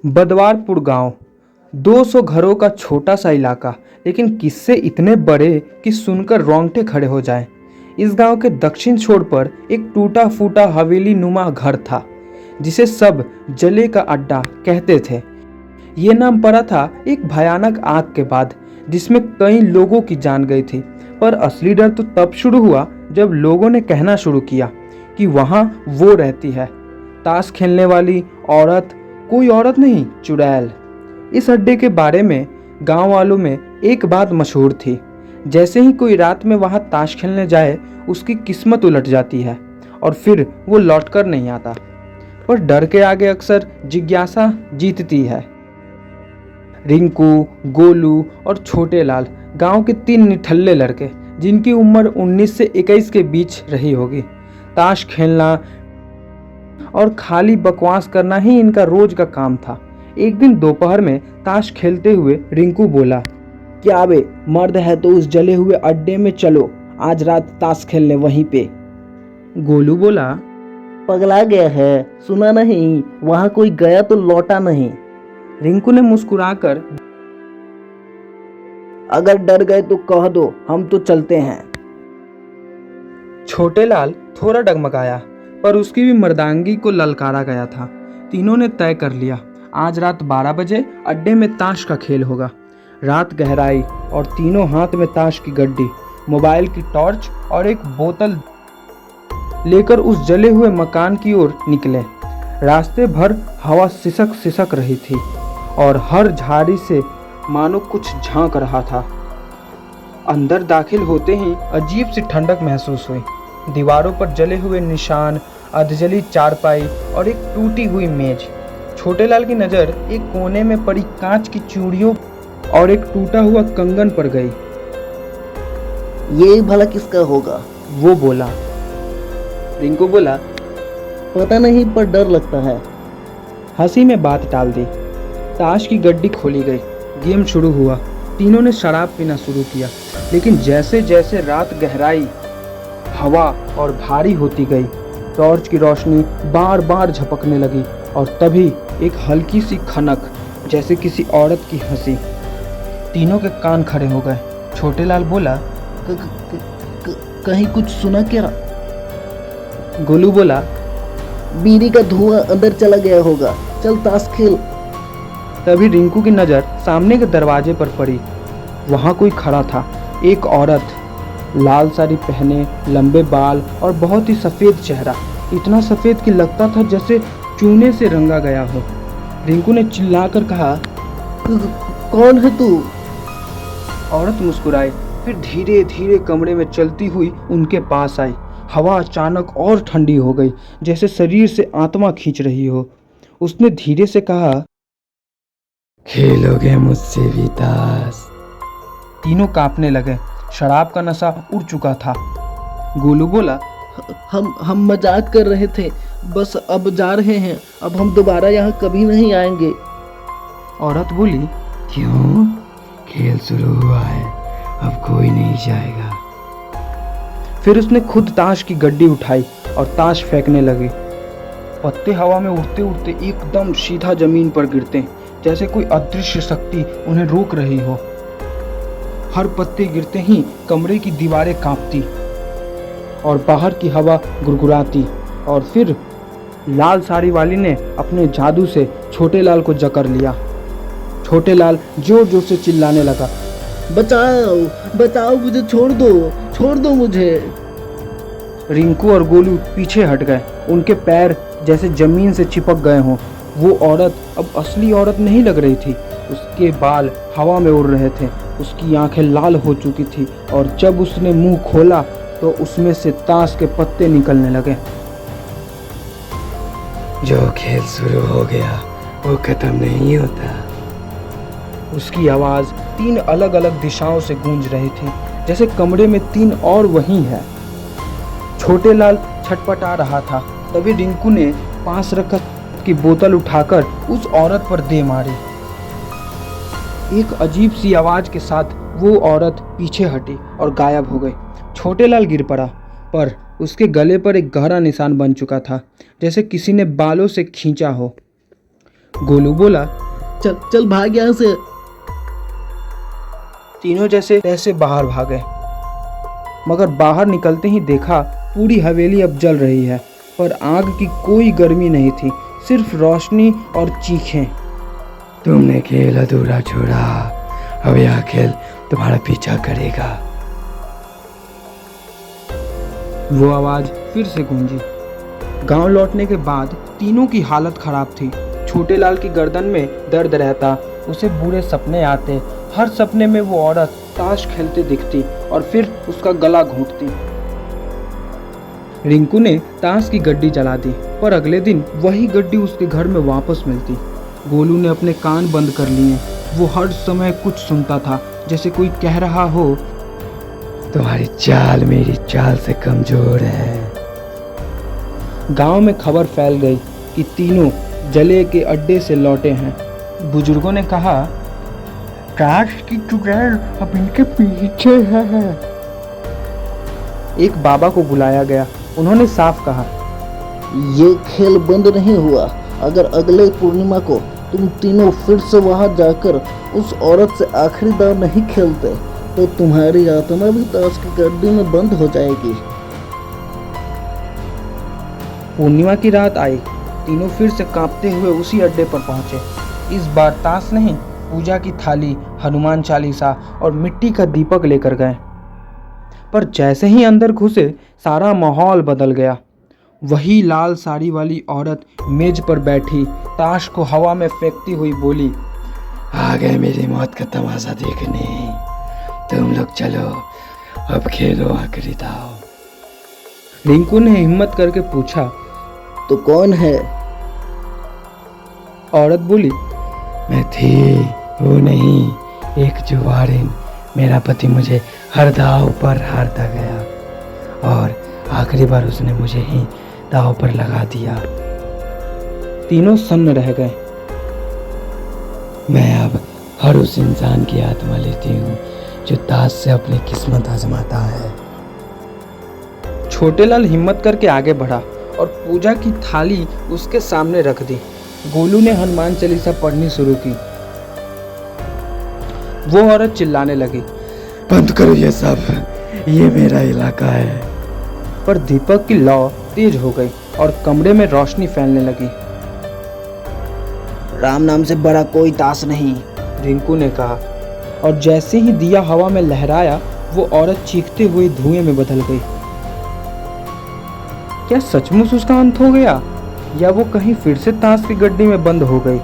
बदवारपुर गांव 200 घरों का छोटा सा इलाका, लेकिन किस्से इतने बड़े कि सुनकर रोंगटे खड़े हो जाएं। इस गांव के दक्षिण छोर पर एक टूटा फूटा हवेली नुमा घर था, जिसे सब जले का अड्डा कहते थे। ये नाम पड़ा था एक भयानक आग के बाद, जिसमें कई लोगों की जान गई थी। पर असली डर तो तब शुरू हुआ जब लोगों ने कहना शुरू किया कि वहां वो रहती है, ताश खेलने वाली औरत, कोई औरत नहीं, चुड़ैल। इस अड्डे के बारे में गांव वालों में एक बात मशहूर थी, जैसे ही कोई रात में वहां ताश खेलने जाए उसकी किस्मत उलट जाती है और फिर वो लौटकर नहीं आता। पर डर के आगे अक्सर जिज्ञासा जीतती है। रिंकू, गोलू और छोटे लाल गांव के 3 निठल्ले लड़के, जिनकी उम्र 19 से 21 के बीच रही होगी। ताश खेलना और खाली बकवास करना ही इनका रोज का काम था। एक दिन दोपहर में ताश खेलते हुए रिंकू बोला, क्या बे, मर्द है तो उस जले हुए अड्डे में चलो, आज रात ताश खेलने वहीं पे। गोलू बोला, पगला गया है, सुना नहीं, वहां कोई गया तो लौटा नहीं। रिंकू ने मुस्कुराकर, अगर डर गए तो कह दो, हम तो चलते हैं। छोटे लाल थोड़ा डगमगाया, पर उसकी भी मर्दांगी को ललकारा गया था। तीनों ने तय कर लिया, आज रात 12 बजे अड्डे में ताश का खेल होगा। रात गहराई और तीनों हाथ में ताश की गड्डी, मोबाइल की टॉर्च और एक बोतल लेकर उस जले हुए मकान की ओर निकले। रास्ते भर हवा सिसक सिसक रही थी और हर झाड़ी से मानो कुछ झांक रहा था। अंदर दाखिल होते ही अजीब सी ठंडक महसूस हुई। दीवारों पर जले हुए निशान, अधजली चारपाई और एक टूटी हुई मेज। छोटे लाल की नज़र एक कोने में पड़ी कांच की चूड़ियों और एक टूटा हुआ कंगन पर गई। ये भला किसका होगा? वो बोला। रिंकू बोला, पता नहीं, पर डर लगता है। हंसी में बात टाल दी। ताश की गड्डी खोली गई, गेम शुरू हुआ। तीनों ने शराब पीना शुरू किया, लेकिन जैसे जैसे रात गहराई, हवा और भारी होती गई, टॉर्च की रोशनी बार बार झपकने लगी और तभी एक हल्की सी खनक, जैसे किसी औरत की हंसी। तीनों के कान खड़े हो गए। छोटे लाल बोला, कहीं कुछ सुना क्या? गोलू बोला, बीड़ी का धुआं अंदर चला गया होगा, चल ताश खेल। तभी रिंकू की नज़र सामने के दरवाजे पर पड़ी। वहाँ कोई खड़ा था, एक औरत, लाल साड़ी पहने, लंबे बाल और बहुत ही सफ़ेद चेहरा, इतना सफ़ेद कि लगता था जैसे चूने से रंगा गया हो। रिंकू ने चिल्लाकर कहा, कौन है तू? औरत मुस्कुराई, फिर धीरे धीरे कमरे में चलती हुई उनके पास आई। हवा अचानक और ठंडी हो गई, जैसे शरीर से आत्मा खींच रही हो। उसने धीरे से कहा, खेलोगे मुझसे भी ताश? तीनों कांपने लगे। शराब का नशा उड़ चुका था। गोलू बोला, हम मजाक कर रहे थे, बस अब जा रहे हैं, अब हम दोबारा यहाँ कभी नहीं आएंगे। औरत बोली, क्यों? खेल शुरू हुआ है, अब कोई नहीं जाएगा। फिर उसने खुद ताश की गड्डी उठाई और ताश फेंकने लगी। पत्ते हवा में उड़ते उड़ते एकदम सीधा जमीन पर गिरते, जैसे कोई अदृश्य शक्ति उन्हें रोक रही हो। हर पत्ते गिरते ही कमरे की दीवारें कांपती और बाहर की हवा गुरगुराती। और फिर लाल साड़ी वाली ने अपने जादू से छोटे लाल को जकड़ लिया। छोटे लाल जोर जोर से चिल्लाने लगा, बचाओ बचाओ, मुझे छोड़ दो मुझे। रिंकू और गोलू पीछे हट गए, उनके पैर जैसे जमीन से चिपक गए हों। वो औरत अब असली औरत नहीं लग रही थी। उसके बाल हवा में उड़ रहे थे, उसकी आंखें लाल हो चुकी थी और जब उसने मुंह खोला तो उसमें से ताश के पत्ते निकलने लगे। जो खेल शुरू हो गया वो खत्म नहीं होता। उसकी आवाज़ 3 अलग अलग दिशाओं से गूंज रही थी, जैसे कमरे में 3 और वही है। छोटे लाल छटपटा रहा था। तभी रिंकू ने पास रखा की बोतल उठाकर उस औरत पर दे मारी। एक अजीब सी आवाज के साथ वो औरत पीछे हटी और गायब हो गई। छोटे लाल गिर पड़ा, पर उसके गले पर एक गहरा निशान बन चुका था, जैसे किसी ने बालों से खींचा हो। गोलू बोला। चल चल भाग यहाँ से। तीनों जैसे तैसे बाहर भागे, मगर बाहर निकलते ही देखा पूरी हवेली अब जल रही है, पर आग की कोई गर्मी नहीं थी, सिर्फ रोशनी और चीखें। तुमने खेल अधूरा छोड़ा, अब यह खेल तुम्हारा पीछा करेगा। वो आवाज फिर से गूंजी। गांव लौटने के बाद तीनों की हालत खराब थी। छोटे लाल की गर्दन में दर्द रहता, उसे बुरे सपने आते। हर सपने में वो औरत ताश खेलते दिखती और फिर उसका गला घोंटती। रिंकू ने ताश की गड्डी जला दी, पर अगले दिन वही गड्डी उसके घर में वापस मिलती। गोलू ने अपने कान बंद कर लिए। वो हर समय कुछ सुनता था, जैसे कोई कह रहा हो, तुम्हारी चाल मेरी चाल से कमजोर है। गांव में खबर फैल गई कि तीनों जले के अड्डे से लौटे हैं। बुजुर्गों ने कहा, ताश की चुड़ैल अब इनके पीछे है। एक बाबा को बुलाया गया। उन्होंने साफ कहा, ये खेल बंद नहीं हुआ। अगर अगले पूर्णिमा को तुम तीनों फिर से वहां जाकर उस औरत से आखिरी दाव नहीं खेलते तो तुम्हारी आत्मा भी ताश की गड्डी में बंद हो जाएगी। पूर्णिमा की रात आई। तीनों फिर से कांपते हुए उसी अड्डे पर पहुंचे। इस बार ताश नहीं, पूजा की थाली, हनुमान चालीसा और मिट्टी का दीपक लेकर गए। पर जैसे ही अंदर घुसे, सारा माहौल बदल गया। वही लाल साड़ी वाली औरत मेज पर बैठी ताश को हवा में फेंकती हुई बोली, आ गए मेरी मौत का तमाशा देखने। तुम लोग चलो, अब खेलो आखिरी दाव। रिंकू ने हिम्मत करके पूछा, तो कौन है? औरत बोली, मैं थी, वो नहीं, एक जुआरिन। मेरा पति मुझे हर दाव पर हारता गया और आखिरी बार उसने मुझे ही दाव पर लगा दिया। तीनों सन्न रह गए। मैं अब हर उस इंसान की आत्मा लेती हूँ जो ताश से अपनी किस्मत आजमाता है। छोटे लाल हिम्मत करके आगे बढ़ा और पूजा की थाली उसके सामने रख दी। गोलू ने हनुमान चालीसा पढ़नी शुरू की। वो औरत चिल्लाने लगी, बंद करो ये सब, ये मेरा इलाका है। पर दीपक की लौ तेज हो गई और कमरे में रोशनी फैलने लगी। राम नाम से बड़ा कोई ताश नहीं, रिंकू ने कहा। और जैसे ही दिया हवा में लहराया, वो औरत चीखते हुए धुएं में बदल गई। क्या सचमुच उसका अंत हो गया, या वो कहीं फिर से ताश की गड्डी में बंद हो गई?